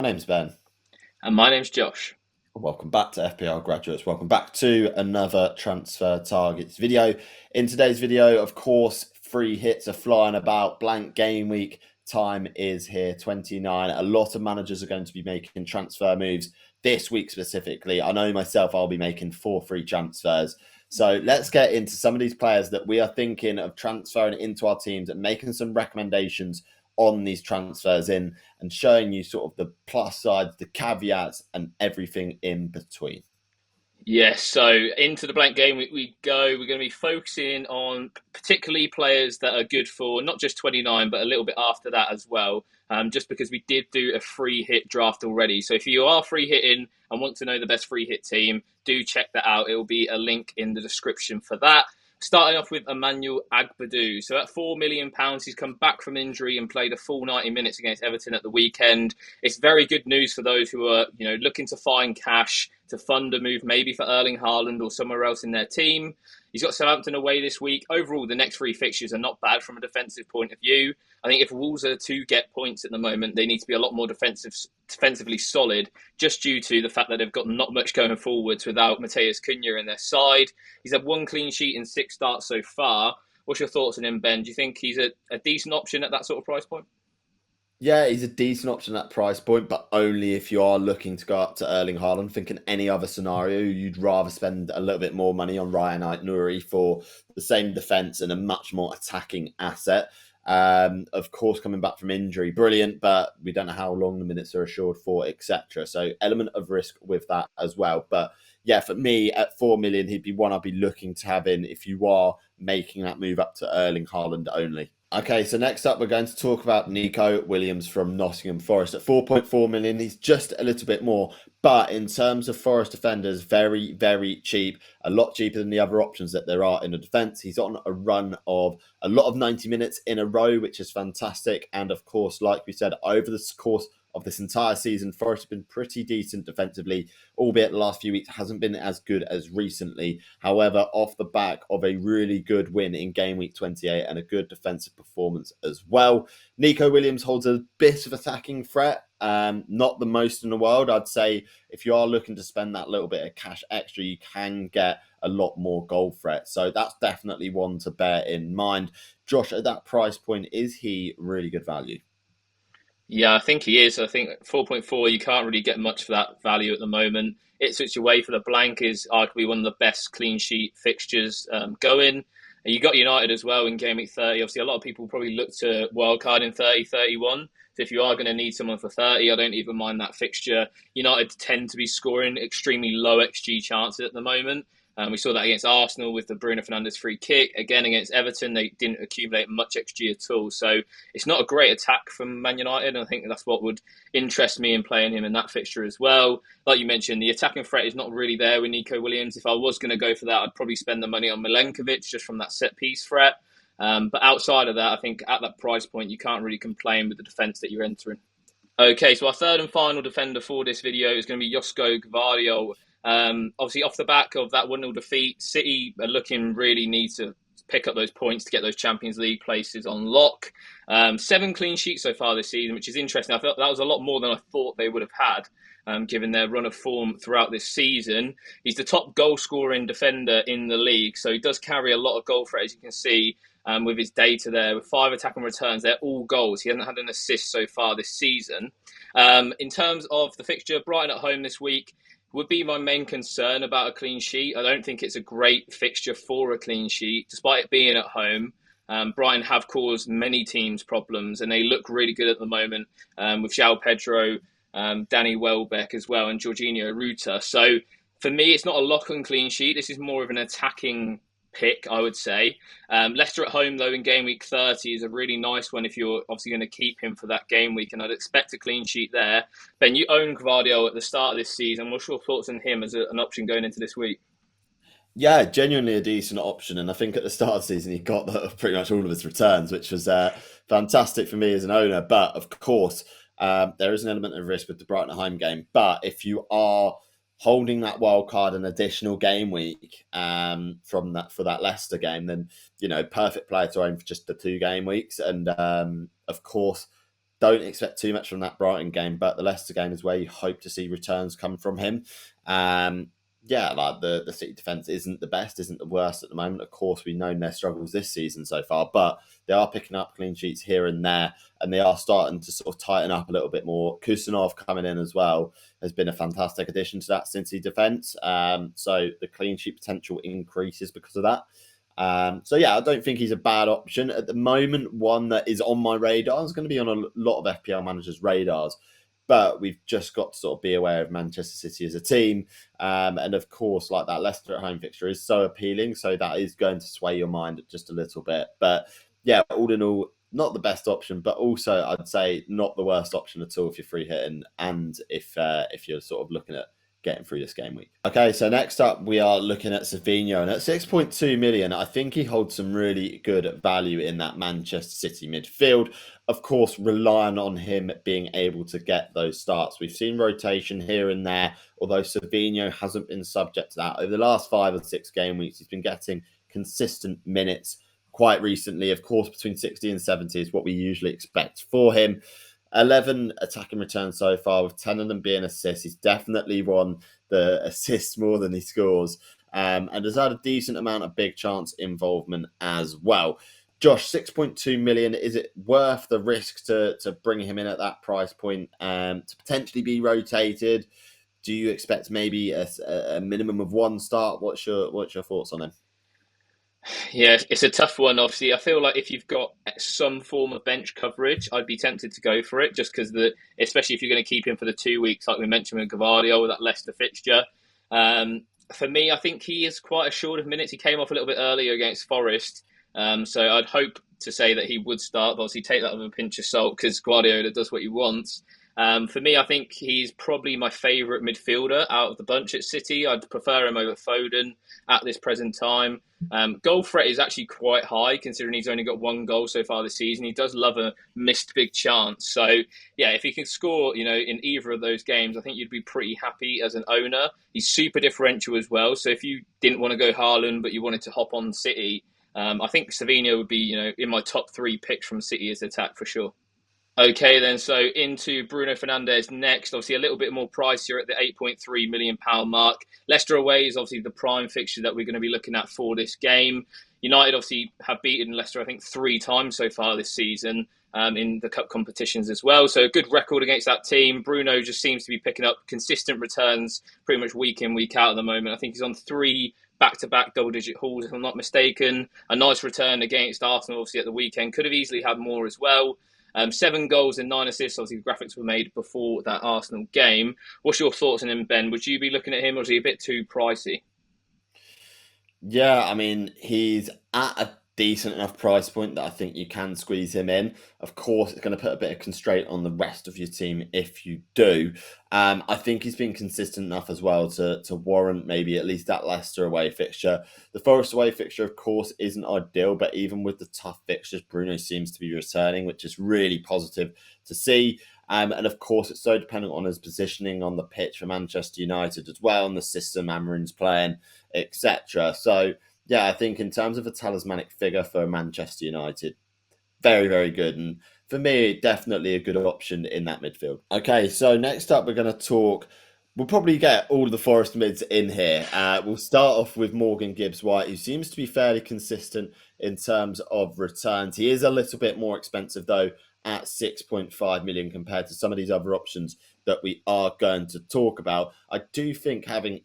name's Ben. And my name's Josh. Welcome back to FPL Graduates. Welcome back to another transfer targets video. In today's video, of course, free hits are flying about. Blank game week time is here, 29. A lot of managers are going to be making transfer moves this week specifically. I know myself, I'll be making 4 free transfers. So let's get into some of these players that we are thinking of transferring into our teams and making some recommendations on these transfers in and showing you sort of the plus sides, the caveats, and everything in between. Yes, so into the blank game we go. We're going to be focusing on particularly players that are good for not just 29, but a little bit after that as well. Just because we did do a free hit draft already. So if you are free hitting and want to know the best free hit team, do check that out. It will be a link in the description for that. Starting off with Emmanuel Agbadou. So at £4 million, he's come back from injury and played a full 90 minutes against Everton at the weekend. It's very good news for those who are, looking to find cash to fund a move maybe for Erling Haaland or somewhere else in their team. He's got Southampton away this week. Overall, the next 3 fixtures are not bad from a defensive point of view. I think if Wolves are to get points at the moment, they need to be a lot more defensively solid, just due to the fact that they've got not much going forwards without Mateus Cunha in their side. He's had 1 clean sheet in 6 starts so far. What's your thoughts on him, Ben? Do you think he's a decent option at that sort of price point? Yeah, he's a decent option at that price point, but only if you are looking to go up to Erling Haaland. Think in any other scenario, you'd rather spend a little bit more money on Ryan Ait-Nouri for the same defence and a much more attacking asset. Of course, coming back from injury, brilliant, but we don't know how long the minutes are assured for, etc. So element of risk with that as well. But yeah, for me, at 4 million, he'd be one I'd be looking to have in if you are making that move up to Erling Haaland only. Okay, so next up, we're going to talk about Neco Williams from Nottingham Forest at 4.4 million. He's just a little bit more, but in terms of Forest defenders, very, very cheap, a lot cheaper than the other options that there are in the defence. He's on a run of a lot of 90 minutes in a row, which is fantastic. And of course, like we said, over the course of this entire season, Forest have been pretty decent defensively, albeit the last few weeks hasn't been as good as recently. However, off the back of a really good win in game week 28 and a good defensive performance as well. Neco Williams holds a bit of attacking threat, not the most in the world. I'd say if you are looking to spend that little bit of cash extra, you can get a lot more goal threat. So that's definitely one to bear in mind. Josh, at that price point, is he really good value? Yeah, I think he is. I think 4.4, you can't really get much for that value at the moment. Ipswich away for the blank is arguably one of the best clean sheet fixtures going. And you got United as well in game week 30. Obviously, a lot of people probably look to wildcard in 30, 31. So if you are going to need someone for 30, I don't even mind that fixture. United tend to be scoring extremely low XG chances at the moment. We saw that against Arsenal with the Bruno Fernandes free kick. Again, against Everton, they didn't accumulate much XG at all. So it's not a great attack from Man United. And I think that's what would interest me in playing him in that fixture as well. Like you mentioned, the attacking threat is not really there with Neco Williams. If I was going to go for that, I'd probably spend the money on Milenkovic just from that set piece threat. But outside of that, I think at that price point, you can't really complain with the defence that you're entering. Okay, so our third and final defender for this video is going to be Josko Gvardiol. Obviously, off the back of that 1-0 defeat, City are looking really need to pick up those points to get those Champions League places on lock. 7 clean sheets so far this season, which is interesting. I felt that was a lot more than I thought they would have had, given their run of form throughout this season. He's the top goal scoring defender in the league, so he does carry a lot of goal threat, as you can see. With his data there, with 5 attacking returns, they're all goals. He hasn't had an assist so far this season. In terms of the fixture, Brighton at home this week would be my main concern about a clean sheet. I don't think it's a great fixture for a clean sheet, despite it being at home. Brighton have caused many teams problems, and they look really good at the moment with João Pedro, Danny Welbeck as well, and Jorginho Ruta. So for me, it's not a lock and clean sheet. This is more of an attacking pick, I would say. Leicester at home, though, in game week 30 is a really nice one if you're obviously going to keep him for that game week, and I'd expect a clean sheet there. Ben, you own Gvardiol at the start of this season. What's your thoughts on him as an option going into this week? Yeah, genuinely a decent option. And I think at the start of the season, he got pretty much all of his returns, which was fantastic for me as an owner. But of course, there is an element of risk with the Brighton home game. But if you are holding that wild card an additional game week from that for that Leicester game, then perfect player to own for just the 2 game weeks. And of course, don't expect too much from that Brighton game, but the Leicester game is where you hope to see returns come from him. Yeah, like the City defence isn't the best, isn't the worst at the moment. Of course, we've known their struggles this season so far, but they are picking up clean sheets here and there, and they are starting to sort of tighten up a little bit more. Kusanov coming in as well has been a fantastic addition to that Cincy defence. So the clean sheet potential increases because of that. So yeah, I don't think he's a bad option at the moment. One that is on my radar is going to be on a lot of FPL managers' radars, but we've just got to sort of be aware of Manchester City as a team. And of course, like that Leicester at home fixture is so appealing. So that is going to sway your mind just a little bit. But yeah, all in all, not the best option, but also I'd say not the worst option at all if you're free hitting and if you're sort of looking at getting through this game week. Okay, so next up we are looking at Savinho, and at 6.2 million, I think he holds some really good value in that Manchester City midfield. Of course, relying on him being able to get those starts. We've seen rotation here and there, although Savinho hasn't been subject to that. Over the last 5 or 6 game weeks, he's been getting consistent minutes quite recently. Of course, between 60 and 70 is what we usually expect for him. 11 attacking returns so far, with 10 of them being assists. He's definitely won the assists more than he scores, and has had a decent amount of big chance involvement as well. Josh, 6.2 million, is it worth the risk to bring him in at that price point to potentially be rotated? Do you expect maybe a minimum of 1 start? What's your thoughts on him? Yeah, it's a tough one. Obviously, I feel like if you've got some form of bench coverage, I'd be tempted to go for it, just because especially if you're going to keep him for the 2 weeks, like we mentioned with Gvardiol with that Leicester fixture. For me, I think he is quite assured of minutes. He came off a little bit earlier against Forest, so I'd hope to say that he would start. But obviously, take that with a pinch of salt because Guardiola does what he wants. For me, I think he's probably my favourite midfielder out of the bunch at City. I'd prefer him over Foden at this present time. Goal threat is actually quite high, considering he's only got 1 goal so far this season. He does love a missed big chance. So, yeah, if he can score, in either of those games, I think you'd be pretty happy as an owner. He's super differential as well. So if you didn't want to go Haaland, but you wanted to hop on City, I think Savinho would be, in my top 3 picks from City as attack for sure. Okay, then, so into Bruno Fernandes next. Obviously, a little bit more pricier at the £8.3 million mark. Leicester away is obviously the prime fixture that we're going to be looking at for this game. United obviously have beaten Leicester, I think, 3 times so far this season in the cup competitions as well. So a good record against that team. Bruno just seems to be picking up consistent returns pretty much week in, week out at the moment. I think he's on 3 back-to-back double-digit hauls, if I'm not mistaken. A nice return against Arsenal, obviously, at the weekend. Could have easily had more as well. 7 goals and 9 assists. Obviously, the graphics were made before that Arsenal game. What's your thoughts on him, Ben? Would you be looking at him, or is he a bit too pricey? Yeah, I mean, he's at a decent enough price point that I think you can squeeze him in. Of course, it's going to put a bit of constraint on the rest of your team if you do. I think he's been consistent enough as well to warrant maybe at least that Leicester away fixture. The Forest away fixture, of course, isn't ideal, but even with the tough fixtures, Bruno seems to be returning, which is really positive to see. And of course, it's so dependent on his positioning on the pitch for Manchester United as well, and the system Amarin's playing, etc. So, yeah, I think in terms of a talismanic figure for Manchester United, very, very good. And for me, definitely a good option in that midfield. Okay, so next up, we're going to talk. We'll probably get all of the Forest mids in here. We'll start off with Morgan Gibbs-White, who seems to be fairly consistent in terms of returns. He is a little bit more expensive, though, at 6.5 million compared to some of these other options that we are going to talk about. I do think having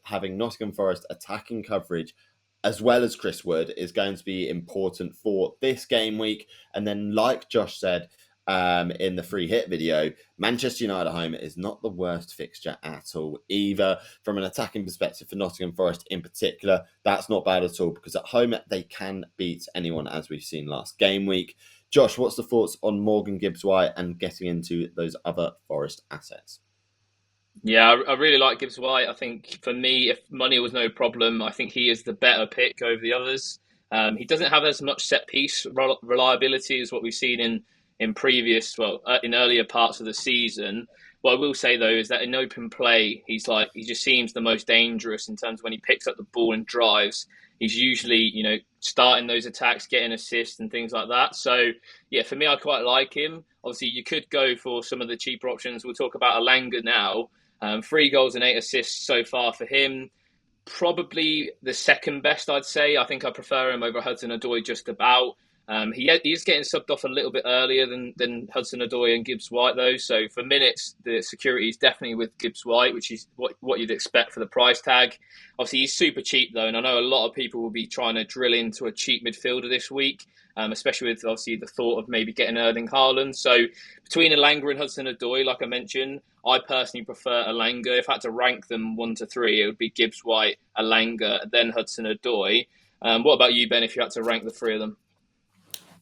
Nottingham Forest attacking coverage as well as Chris Wood is going to be important for this game week. And then, like Josh said in the free hit video, Manchester United at home is not the worst fixture at all either. From an attacking perspective for Nottingham Forest in particular, that's not bad at all, because at home they can beat anyone, as we've seen last game week. Josh, what's the thoughts on Morgan Gibbs-White and getting into those other Forest assets? Yeah, I really like Gibbs-White. I think for me, if money was no problem, I think he is the better pick over the others. He doesn't have as much set piece reliability as what we've seen in earlier parts of the season. What I will say though is that in open play, he just seems the most dangerous in terms of when he picks up the ball and drives. He's usually, starting those attacks, getting assists and things like that. So, yeah, for me, I quite like him. Obviously, you could go for some of the cheaper options. We'll talk about Elanga now. 3 goals and 8 assists so far for him. Probably the second best, I'd say. I think I prefer him over Hudson-Odoi just about. He is getting subbed off a little bit earlier than Hudson-Odoi and Gibbs-White, though. So for minutes, the security is definitely with Gibbs-White, which is what you'd expect for the price tag. Obviously, he's super cheap, though, and I know a lot of people will be trying to drill into a cheap midfielder this week, especially with, obviously, the thought of maybe getting Erling Haaland. So between Elanga and Hudson-Odoi, like I mentioned, I personally prefer Elanga. If I had to rank them 1 to 3, it would be Gibbs-White, Elanga, then Hudson-Odoi. What about you, Ben, if you had to rank the 3 of them?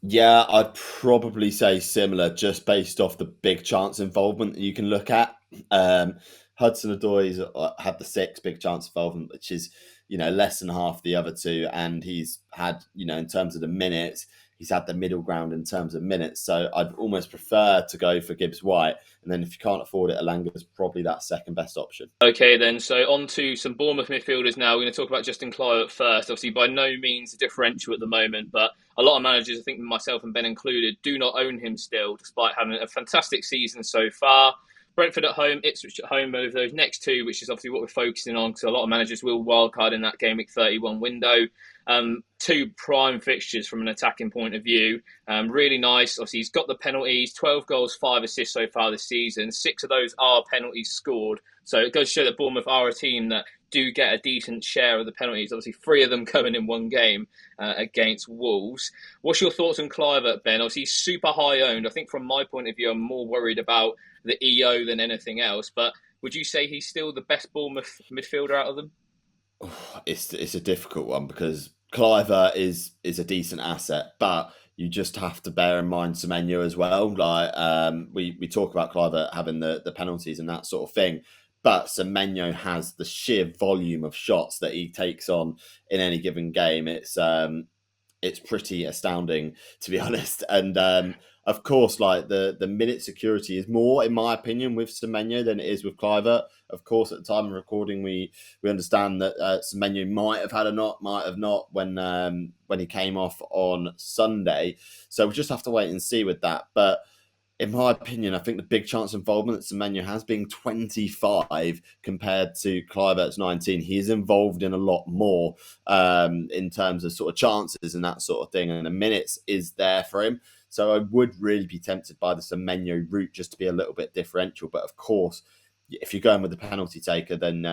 Yeah, I'd probably say similar, just based off the big chance involvement that you can look at. Hudson-Odoi's had the 6 big chance involvement, which is, less than half the other 2. And he's had, in terms of the minutes, he's had the middle ground in terms of minutes. So I'd almost prefer to go for Gibbs-White. And then if you can't afford it, Elanga is probably that second best option. Okay, then. So on to some Bournemouth midfielders now. We're going to talk about Justin Kluivert first. Obviously, by no means a differential at the moment, but a lot of managers, I think myself and Ben included, do not own him still, despite having a fantastic season so far. Brentford at home, Ipswich at home over those next 2, which is obviously what we're focusing on, because a lot of managers will wildcard in that Gameweek 31 window. 2 prime fixtures from an attacking point of view. Really nice. Obviously, he's got the penalties, 12 goals, 5 assists so far this season. 6 of those are penalties scored. So it goes to show that Bournemouth are a team that do get a decent share of the penalties. Obviously, 3 of them coming in one game against Wolves. What's your thoughts on Kluivert, Ben? Obviously, he's super high owned. I think from my point of view, I'm more worried about the EO than anything else. But would you say he's still the best Bournemouth midfielder out of them? It's a difficult one because Kluivert is a decent asset, but you just have to bear in mind Semenyo as well. Like we talk about Kluivert having the penalties and that sort of thing, but Semenyo has the sheer volume of shots that he takes on in any given game. It's pretty astounding, to be honest. And of course, like the minute security is more, in my opinion, with Semenyo than it is with Kluivert. Of course, at the time of recording, we understand that Semenyo might have had a knock, might have not when he came off on Sunday. So we just have to wait and see with that. But in my opinion, I think the big chance involvement that Semenyo has being 25 compared to Kluivert's 19. He is involved in a lot more in terms of sort of chances and that sort of thing. And the minutes is there for him. So I would really be tempted by the Semenyo route just to be a little bit differential. But of course, if you're going with the penalty taker, then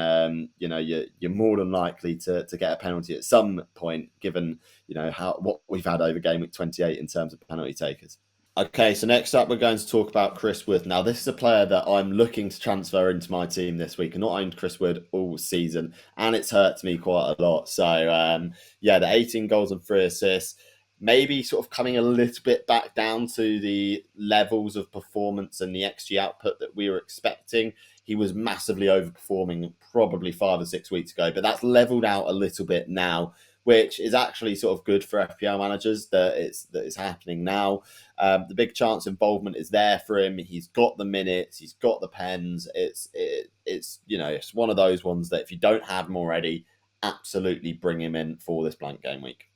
you're more than likely to get a penalty at some point, given what we've had over game week 28 in terms of penalty takers. Okay, so next up, we're going to talk about Chris Wood. Now, this is a player that I'm looking to transfer into my team this week. I've not owned Chris Wood all season, and it's hurt me quite a lot. So, the 18 goals and 3 assists, maybe sort of coming a little bit back down to the levels of performance and the XG output that we were expecting. He was massively overperforming probably 5 or 6 weeks ago, but that's leveled out a little bit now, which is actually sort of good for FPL managers that it's happening now. The big chance involvement is there for him. He's got the minutes. He's got the pens. It's one of those ones that if you don't have him already, absolutely bring him in for this blank game week.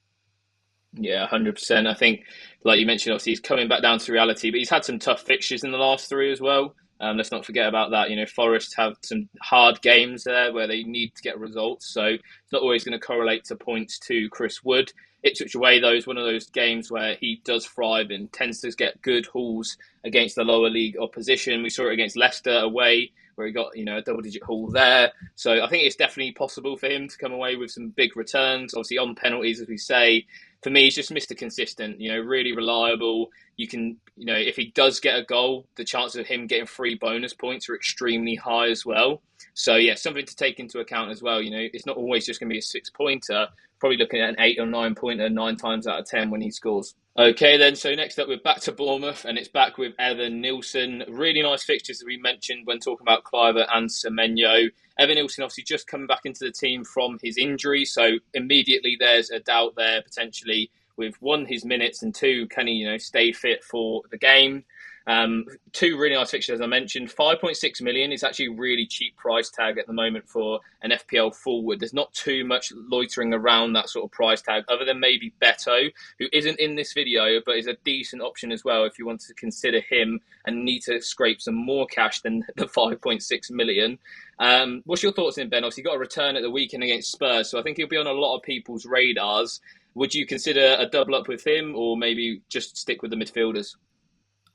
Yeah, 100%. I think, like you mentioned, obviously he's coming back down to reality, but he's had some tough fixtures in the last 3 as well. Let's not forget about that. Forest have some hard games there where they need to get results. So it's not always going to correlate to points to Chris Wood. Ipswich away, though, is one of those games where he does thrive and tends to get good hauls against the lower league opposition. We saw it against Leicester away, where he got a double-digit haul there. So I think it's definitely possible for him to come away with some big returns. Obviously on penalties, as we say. For me, he's just Mr. Consistent, really reliable. You can, if he does get a goal, the chances of him getting 3 bonus points are extremely high as well. So, yeah, something to take into account as well. It's not always just going to be a 6-pointer. Probably looking at an 8 or 9-pointer 9 times out of 10 when he scores. Okay, then. So next up, we're back to Bournemouth, and it's back with Evanilson. Really nice fixtures that we mentioned when talking about Kluivert and Semenyo. Evanilson obviously just coming back into the team from his injury, so immediately there's a doubt there potentially with 1, his minutes, and 2, can he stay fit for the game. Two really nice fixtures, as I mentioned. 5.6 million is actually a really cheap price tag at the moment for an FPL forward. There's not too much loitering around that sort of price tag, other than maybe Beto, who isn't in this video, but is a decent option as well if you want to consider him and need to scrape some more cash than the 5.6 million. What's your thoughts on Ben? Obviously, he got a return at the weekend against Spurs, so I think he'll be on a lot of people's radars. Would you consider a double up with him, or maybe just stick with the midfielders?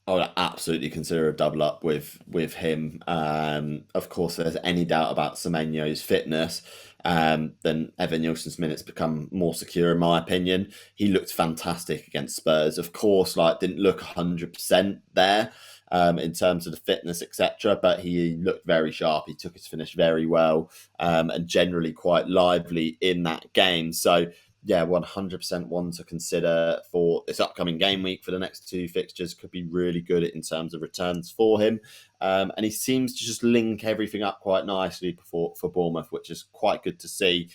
I would absolutely consider a double up with him. Of course, if there's any doubt about Semenyo's fitness, then Evanilson's minutes become more secure, in my opinion. He looked fantastic against Spurs. Of course, like didn't look 100% there in terms of the fitness, etc. But he looked very sharp. He took his finish very well, and generally quite lively in that game. So yeah, 100% one to consider for this upcoming game week for the next two fixtures. Could be really good in terms of returns for him. And he seems to just link everything up quite nicely for Bournemouth, which is quite good to see.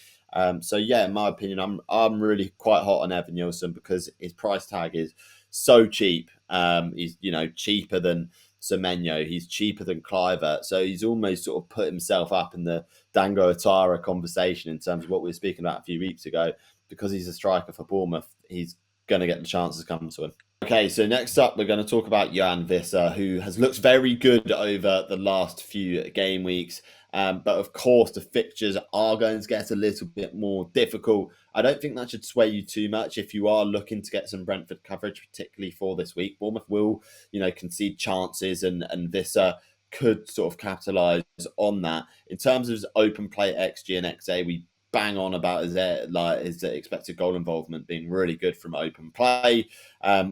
So yeah, in my opinion, I'm really quite hot on Evanilson because his price tag is so cheap. He's cheaper than Semenyo, he's cheaper than Clivert, so he's almost sort of put himself up in the Dango Atara conversation in terms of what we were speaking about a few weeks ago. Because he's a striker for Bournemouth, he's going to get the chances come to him. Okay, so next up, we're going to talk about Yoane Wissa, who has looked very good over the last few game weeks. But of course, the fixtures are going to get a little bit more difficult. I don't think that should sway you too much if you are looking to get some Brentford coverage, particularly for this week. Bournemouth will, concede chances, and Wissa could sort of capitalise on that. In terms of his open play XG and XA, we bang on about his expected goal involvement being really good from open play,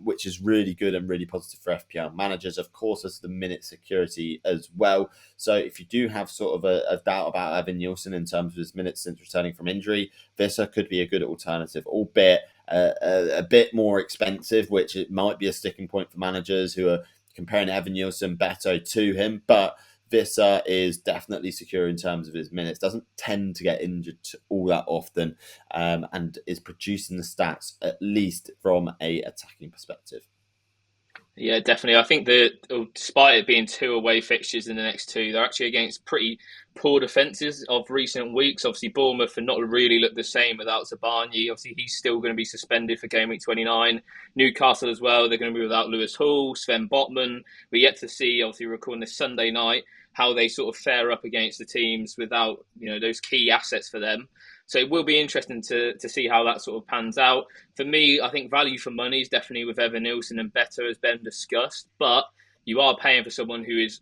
which is really good and really positive for FPL managers. Of course, there's the minute security as well. So if you do have sort of a doubt about Evanilson in terms of his minutes since returning from injury, Wissa could be a good alternative, albeit a bit more expensive, which it might be a sticking point for managers who are comparing Evanilson Beto to him. But Wissa is definitely secure in terms of his minutes, doesn't tend to get injured all that often, and is producing the stats at least from a attacking perspective. Yeah, definitely. I think that despite it being two away fixtures in the next two, they're actually against pretty poor defences of recent weeks. Obviously, Bournemouth have not really looked the same without Zabarnyi. Obviously, he's still going to be suspended for game week 29. Newcastle as well, they're going to be without Lewis Hall, Sven Botman. We're yet to see, obviously, recording this Sunday night, how they sort of fare up against the teams without, those key assets for them. So it will be interesting to see how that sort of pans out. For me, I think value for money is definitely with Evanilson and Beto, as Ben discussed. But you are paying for someone who is,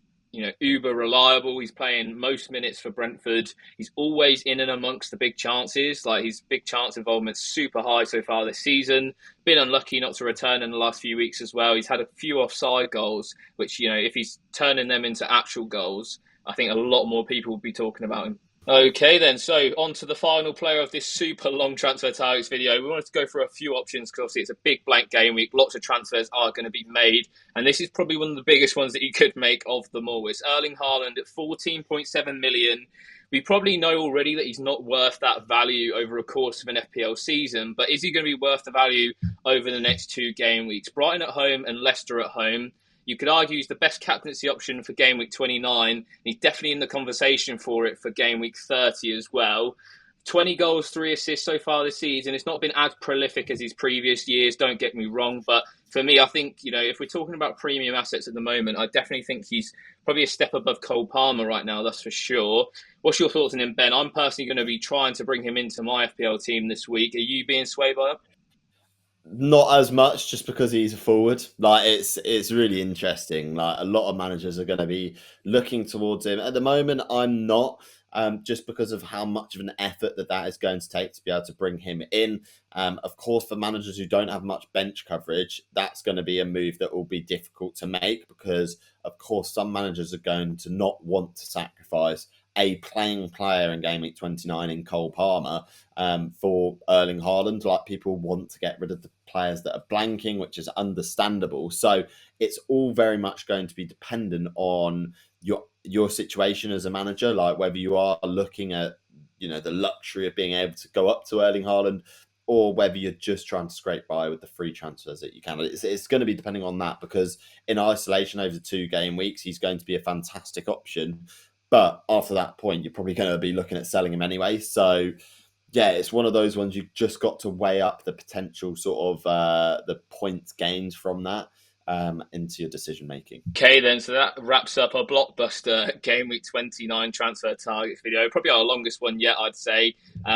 uber reliable. He's playing most minutes for Brentford. He's always in and amongst the big chances. Like his big chance involvement's super high so far this season. Been unlucky not to return in the last few weeks as well. He's had a few offside goals, which, if he's turning them into actual goals, I think a lot more people will be talking about him. Okay then, so on to the final player of this super long transfer targets video. We wanted to go through a few options because obviously it's a big blank game week. Lots of transfers are going to be made, and this is probably one of the biggest ones that you could make of them all. It's Erling Haaland at 14.7 million. We probably know already that he's not worth that value over a course of an FPL season, but is he going to be worth the value over the next two game weeks? Brighton at home and Leicester at home. You could argue he's the best captaincy option for game week 29. He's definitely in the conversation for it for game week 30 as well. 20 goals, 3 assists so far this season. It's not been as prolific as his previous years, don't get me wrong. But for me, I think, if we're talking about premium assets at the moment, I definitely think he's probably a step above Cole Palmer right now, that's for sure. What's your thoughts on him, Ben? I'm personally going to be trying to bring him into my FPL team this week. Are you being swayed by him? Not as much, just because he's a forward. Like it's really interesting. Like a lot of managers are going to be looking towards him. At the moment, I'm not, just because of how much of an effort that is going to take to be able to bring him in. Of course, for managers who don't have much bench coverage, that's going to be a move that will be difficult to make because, of course, some managers are going to not want to sacrifice a playing player in game week 29 in Cole Palmer for Erling Haaland. Like people want to get rid of the players that are blanking, which is understandable. So it's all very much going to be dependent on your situation as a manager, like whether you are looking at the luxury of being able to go up to Erling Haaland or whether you're just trying to scrape by with the free transfers that you can. It's going to be depending on that, because in isolation over 2 game weeks, he's going to be a fantastic option. But after that point, you're probably going to be looking at selling him anyway. So, yeah, it's one of those ones you've just got to weigh up the potential sort of the points gained from that into your decision making. Okay, then, so that wraps up our blockbuster Game Week 29 transfer targets video. Probably our longest one yet, I'd say.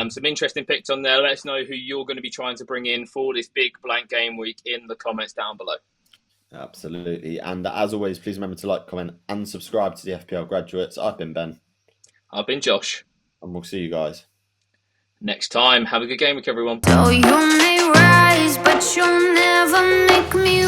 Some interesting picks on there. Let us know who you're going to be trying to bring in for this big blank game week in the comments down below. Absolutely. And as always, please remember to like, comment, and subscribe to the FPL Graduates. I've been Ben. I've been Josh. And we'll see you guys next time. Have a good game week, everyone. So you may rise, but you'll never make me